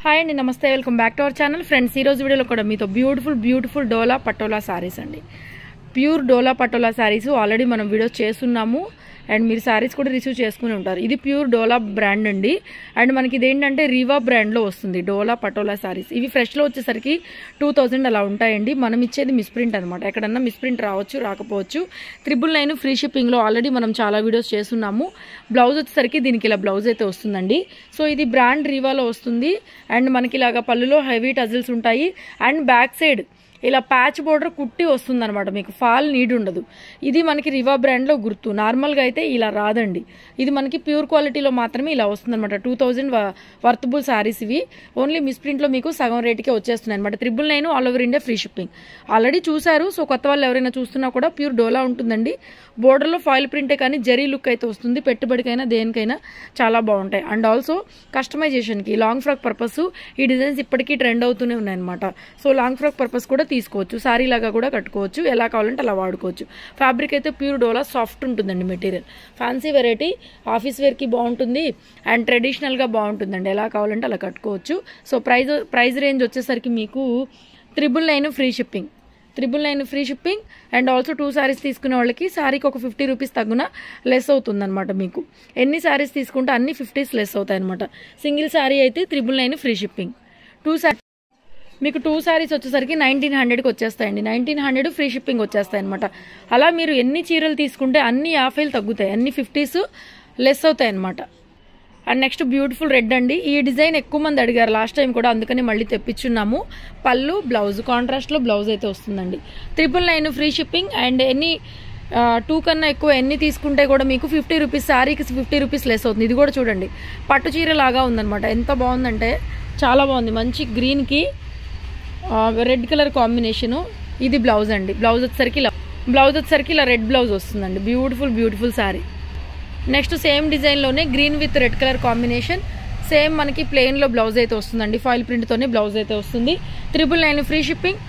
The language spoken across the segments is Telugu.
హాయ్ అండి, నమస్తే, welcome back to our channel. Friends, ఈ రోజు వీడియోలో కూడా మీతో బ్యూటిఫుల్ డోలా పటోలా సారీస్ అండి. ప్యూర్ డోలా పటోలా సారీస్ ఆల్రెడీ మనం వీడియోస్ చేస్తున్నాము అండ్ మీరు సారీస్ కూడా రిసీవ్ చేసుకుని ఉంటారు. ఇది ప్యూర్ డోలా బ్రాండ్ అండి. అండ్ మనకి ఇదేంటంటే రీవా బ్రాండ్లో వస్తుంది డోలా పటోలా సారీస్. ఇవి ఫ్రెష్లో వచ్చేసరికి 2000 అలా ఉంటాయండి. మనం ఇచ్చేది మిస్ప్రింట్ అనమాట. ఎక్కడన్నా మిస్ప్రింట్ రావచ్చు, రాకపోవచ్చు. 999 ఫ్రీ షిప్పింగ్లో ఆల్రెడీ మనం చాలా వీడియోస్ చేస్తున్నాము. బ్లౌజ్ వచ్చేసరికి దీనికి ఇలా బ్లౌజ్ అయితే వస్తుందండి. సో ఇది బ్రాండ్ రీవాలో వస్తుంది. అండ్ మనకి ఇలాగా పళ్ళులో హెవీ టజిల్స్ ఉంటాయి. అండ్ బ్యాక్ సైడ్ ఇలా ప్యాచ్ బోర్డర్ కుట్టి వస్తుంది అనమాట. మీకు ఫాల్ నీడ్ ఉండదు. ఇది మనకి రివా బ్రాండ్లో గుర్తు. నార్మల్గా అయితే ఇలా రాదండి. ఇది మనకి ప్యూర్ క్వాలిటీలో మాత్రమే ఇలా వస్తుంది అనమాట. 2000 వర్తబుల్ సారీస్ ఇవి. ఓన్లీ మిస్ప్రింట్లో మీకు సగం రేటుకే వచ్చేస్తున్నాయి అనమాట. 999 all over India free shipping. Already చూసారు. సో కొత్త వాళ్ళు ఎవరైనా చూస్తున్నా కూడా ప్యూర్ డోలా ఉంటుందండి. బోర్డర్లో ఫాయిల్ ప్రింటే కానీ జరీ లుక్ అయితే వస్తుంది. పెట్టుబడికైనా దేనికైనా చాలా బాగుంటాయి. అండ్ ఆల్సో కస్టమైజేషన్కి లాంగ్ ఫ్రాక్ పర్పస్ ఈ డిజైన్స్ ఇప్పటికీ ట్రెండ్ అవుతూనే ఉన్నాయన్నమాట. సో లాంగ్ ఫ్రాక్ పర్పస్ కూడా తీసుకోవచ్చు. సారీ లాగా కూడా కట్టుకోవచ్చు. ఎలా కావాలంటే అలా వాడుకోవచ్చు. ఫ్యాబ్రిక్ అయితే ప్యూర్ డోలా సాఫ్ట్ ఉంటుందండి మెటీరియల్. ఫ్యాన్సీ వెరైటీ, ఆఫీస్ వేర్కి బాగుంటుంది అండ్ ట్రెడిషనల్గా బాగుంటుందండి. ఎలా కావాలంటే అలా కట్టుకోవచ్చు. సో ప్రైస్ రేంజ్ వచ్చేసరికి మీకు 999 free shipping. 999 free shipping. And also 2 saris తీసుకునే వాళ్ళకి సారీకి ఒక 50 రూపీస్ తగ్గున లెస్ అవుతుంది అనమాట. మీకు ఎన్ని సారీస్ తీసుకుంటే అన్ని 50s లెస్ అవుతాయి అనమాట. సింగిల్ సారీ అయితే 999 ఫ్రీ షిప్పింగ్. మీకు 2 సారీస్ వచ్చేసరికి 1900కి వచ్చేస్తాయండి. 1900 ఫ్రీ షిప్పింగ్ వచ్చేస్తాయి అనమాట. అలా మీరు ఎన్ని చీరలు తీసుకుంటే అన్ని 50 తగ్గుతాయి, అన్ని 50s లెస్ అవుతాయి అనమాట. అండ్ నెక్స్ట్ బ్యూటిఫుల్ రెడ్ అండి. ఈ డిజైన్ ఎక్కువ మంది అడిగారు లాస్ట్ టైం కూడా, అందుకని మళ్ళీ తెప్పించున్నాము. పళ్ళు, బ్లౌజ్ కాంట్రాస్ట్లో బ్లౌజ్ అయితే వస్తుందండి. 999 ఫ్రీ షిప్పింగ్. అండ్ ఎన్ని 2 కన్నా ఎక్కువ ఎన్ని తీసుకుంటే కూడా మీకు 50 రూపీస్, సారీకి 50 రూపీస్ లెస్ అవుతుంది. ఇది కూడా చూడండి, పట్టు చీర లాగా ఉందన్నమాట. ఎంత బాగుందంటే చాలా బాగుంది. మంచి గ్రీన్కి రెడ్ కలర్ కాంబినేషను. ఇది బ్లౌజ్ అండి. బ్లౌజ్ వచ్చేసరికి ఇలా రెడ్ బ్లౌజ్ వస్తుందండి. బ్యూటిఫుల్ సారీ. నెక్స్ట్ సేమ్ డిజైన్లోనే green with red colour combination. Same మనకి ప్లెయిన్లో బ్లౌజ్ అయితే వస్తుందండి. ఫాయిల్ ప్రింట్తోనే బ్లౌజ్ అయితే వస్తుంది. 999 ఫ్రీ షిప్పింగ్.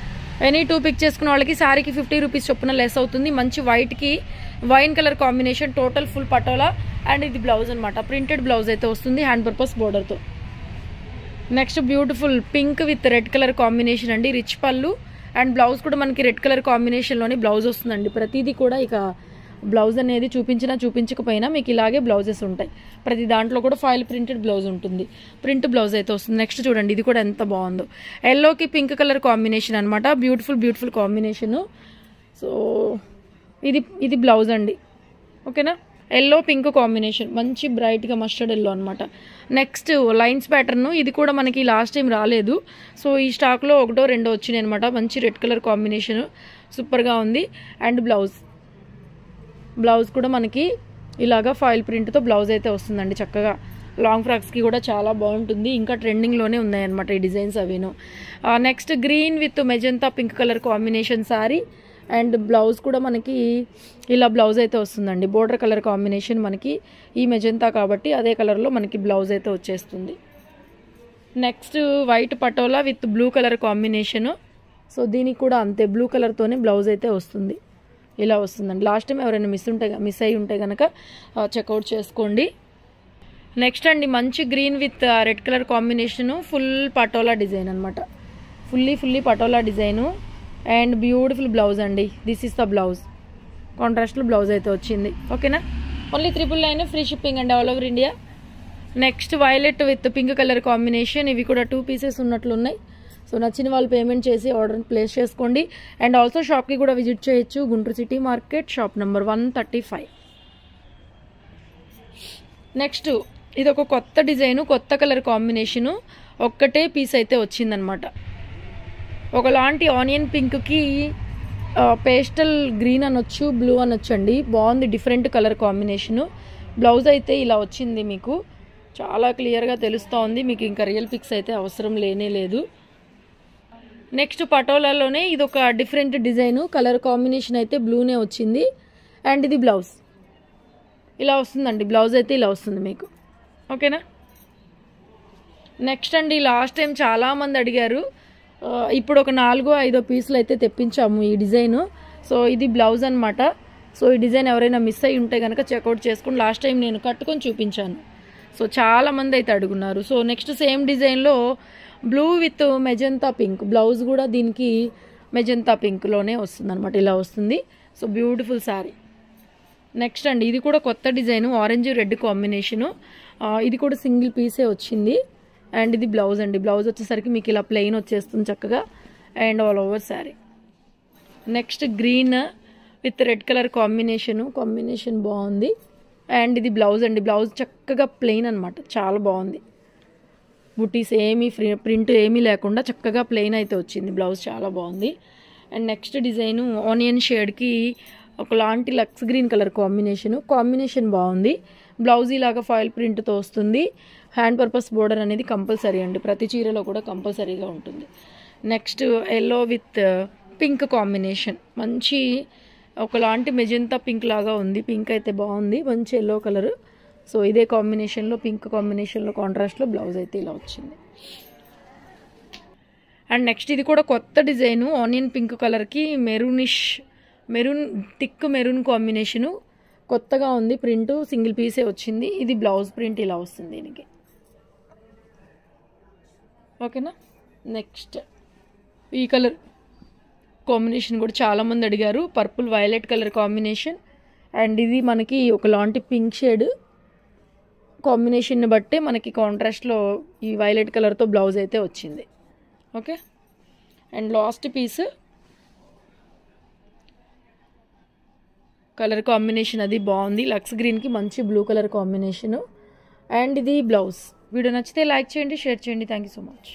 ఎనీ 2 పిక్ చేసుకున్న వాళ్ళకి సారీకి 50 రూపీస్ చొప్పున లెస్ అవుతుంది. మంచి వైట్కి wine colour combination, total full patola. And ఇది బ్లౌజ్ అనమాట. ప్రింటెడ్ బ్లౌజ్ అయితే వస్తుంది హ్యాండ్ పర్పస్ బోర్డర్తో. Next beautiful pink with red colour combination అండి. రిచ్ పళ్ళు అండ్ బ్లౌజ్ కూడా మనకి రెడ్ కలర్ కాంబినేషన్లోనే బ్లౌజ్ వస్తుందండి. ప్రతిదీ కూడా ఇక బ్లౌజ్ అనేది చూపించకపోయినా మీకు ఇలాగే బ్లౌజెస్ ఉంటాయి. ప్రతి దాంట్లో కూడా ఫాయిల్ ప్రింటెడ్ బ్లౌజ్ ఉంటుంది. ప్రింట్ బ్లౌజ్ అయితే వస్తుంది. నెక్స్ట్ చూడండి, ఇది కూడా ఎంత బాగుందో. ఎల్లోకి పింక్ కలర్ కాంబినేషన్ అనమాట. Beautiful combination. సో ఇది బ్లౌజ్ అండి. ఓకేనా. ఎల్లో పింక్ కాంబినేషన్, మంచి బ్రైట్గా మస్టర్డ్ ఎల్లో అనమాట. Next lines pattern. ఇది కూడా మనకి లాస్ట్ టైం రాలేదు. సో ఈ స్టాక్లో 1-2 వచ్చినాయి అనమాట. మంచి రెడ్ కలర్ కాంబినేషన్, సూపర్గా ఉంది. అండ్ బ్లౌజ్ కూడా మనకి ఇలాగా ఫాయిల్ ప్రింట్తో బ్లౌజ్ అయితే వస్తుందండి. చక్కగా లాంగ్ ఫ్రాక్స్కి కూడా చాలా బాగుంటుంది. ఇంకా ట్రెండింగ్లోనే ఉన్నాయన్నమాట ఈ డిజైన్స్ అవిను. Next green with magenta pink colour combination sari. And blouse కూడా మనకి ఇలా బ్లౌజ్ అయితే వస్తుందండి. బోర్డర్ కలర్ కాంబినేషన్ మనకి ఈ మెజంతా కాబట్టి అదే కలర్లో మనకి బ్లౌజ్ అయితే వచ్చేస్తుంది. Next white patola with blue colour combination. So దీనికి కూడా అంతే, బ్లూ కలర్తోనే బ్లౌజ్ అయితే వస్తుంది. ఇలా వస్తుందండి. లాస్ట్ టైం ఎవరైనా మిస్ అయ్యి ఉంటే కనుక చెక్అవుట్ చేసుకోండి. నెక్స్ట్ అండి, మంచి green with red colour combination, full patola design అనమాట. Fully patola design. And beautiful blouse అండి. This is the blouse. కాంట్రాస్ట్లో బ్లౌజ్ అయితే వచ్చింది. ఓకేనా. ఓన్లీ 999 ఫ్రీ షిప్పింగ్ అండి all over India. Next violet with pink colour combination. ఇవి కూడా 2 పీసెస్ ఉన్నట్లు ఉన్నాయి. సో నచ్చిన వాళ్ళు పేమెంట్ చేసి ఆర్డర్ ప్లేస్ చేసుకోండి. అండ్ ఆల్సో షాప్కి కూడా విజిట్ చేయొచ్చు. Guntur city market, shop number 135. Next ఇది ఒక కొత్త డిజైను, కొత్త కలర్ కాంబినేషను. ఒక్కటే పీస్ అయితే వచ్చిందనమాట. ఒకలాంటి ఆనియన్ పింక్కి పేస్టల్ గ్రీన్ అనొచ్చు, బ్లూ అనొచ్చు అండి. బాగుంది, డిఫరెంట్ కలర్ కాంబినేషను. బ్లౌజ్ అయితే ఇలా వచ్చింది. మీకు చాలా క్లియర్గా తెలుస్తూ ఉంది. మీకు ఇంకా రియల్ పిక్స్ అయితే అవసరం లేదు. నెక్స్ట్ పటోలాలోనే ఇది ఒక డిఫరెంట్ డిజైను. కలర్ కాంబినేషన్ అయితే బ్లూనే వచ్చింది. అండ్ ఇది బ్లౌజ్ ఇలా వస్తుందండి. బ్లౌజ్ అయితే ఇలా వస్తుంది మీకు. ఓకేనా. నెక్స్ట్ అండి, లాస్ట్ టైం చాలామంది అడిగారు. ఇప్పుడు ఒక 4-5 పీసులు అయితే తెప్పించాము ఈ డిజైను. సో ఇది బ్లౌజ్ అనమాట. సో ఈ డిజైన్ ఎవరైనా మిస్ అయ్యి ఉంటే కనుక చెక్అవుట్ చేసుకుని, లాస్ట్ టైం నేను కట్టుకొని చూపించాను. సో చాలామంది అయితే అడుగున్నారు. సో నెక్స్ట్ సేమ్ డిజైన్లో blue with magenta pink, blouse కూడా దీనికి మెజంతా పింక్లోనే వస్తుంది అనమాట, ఇలా వస్తుంది. So beautiful sari. నెక్స్ట్ అండి, ఇది కూడా కొత్త డిజైన్, ఆరెంజ్ రెడ్ కాంబినేషను. ఇది కూడా సింగిల్ పీసే వచ్చింది. అండ్ ఇది బ్లౌజ్ అండి, బ్లౌజ్ వచ్చేసరికి మీకు ఇలా ప్లెయిన్ వచ్చేస్తుంది చక్కగా, and all over sari. Next green with red colour combination బాగుంది. అండ్ ఇది బ్లౌజ్ అండి, బ్లౌజ్ చక్కగా ప్లెయిన్ అనమాట, చాలా బాగుంది. బుటీస్ ఏమీ ప్రింట్ ఏమీ లేకుండా చక్కగా ప్లెయిన్ అయితే వచ్చింది, బ్లౌజ్ చాలా బాగుంది. అండ్ నెక్స్ట్ డిజైను ఆనియన్ షేడ్కి ఒకలాంటి లక్స్ గ్రీన్ కలర్ కాంబినేషన్ బాగుంది. బ్లౌజ్ ఇలాగా ఫాయిల్ ప్రింట్తో వస్తుంది. హ్యాండ్ పర్పస్ బోర్డర్ అనేది కంపల్సరీ అండి, ప్రతి చీరలో కూడా కంపల్సరీగా ఉంటుంది. Next yellow with pink combination, మంచి ఒకలాంటి మెజంతా పింక్ లాగా ఉంది. పింక్ అయితే బాగుంది, మంచి ఎల్లో కలర్. సో ఇదే కాంబినేషన్లో, పింక్ కాంబినేషన్లో కాంట్రాస్ట్లో బ్లౌజ్ అయితే ఇలా వచ్చింది. అండ్ నెక్స్ట్ ఇది కూడా కొత్త డిజైను, ఆనియన్ పింక్ కలర్కి మెరూన్ థిక్ మెరూన్ కాంబినేషను, కొత్తగా ఉంది. ప్రింట్ సింగిల్ పీసే వచ్చింది. ఇది బ్లౌజ్ ప్రింట్ ఇలా వస్తుంది దీనికి, ఓకేనా. నెక్స్ట్ ఈ కలర్ కాంబినేషన్ కూడా చాలామంది అడిగారు, purple violet colour combination. And ఇది మనకి ఒకలాంటి పింక్ షేడ్ కాంబినేషన్ని బట్టే మనకి కాంట్రాస్ట్లో ఈ వైలెట్ కలర్తో బ్లౌజ్ అయితే వచ్చింది, okay. And last piece colour combination అది బాగుంది, లక్స్ గ్రీన్కి మంచి బ్లూ కలర్ కాంబినేషను. అండ్ ఇది బ్లౌజ్. వీడియో నచ్చితే లైక్ చేయండి, షేర్ చేయండి. Thank you so much.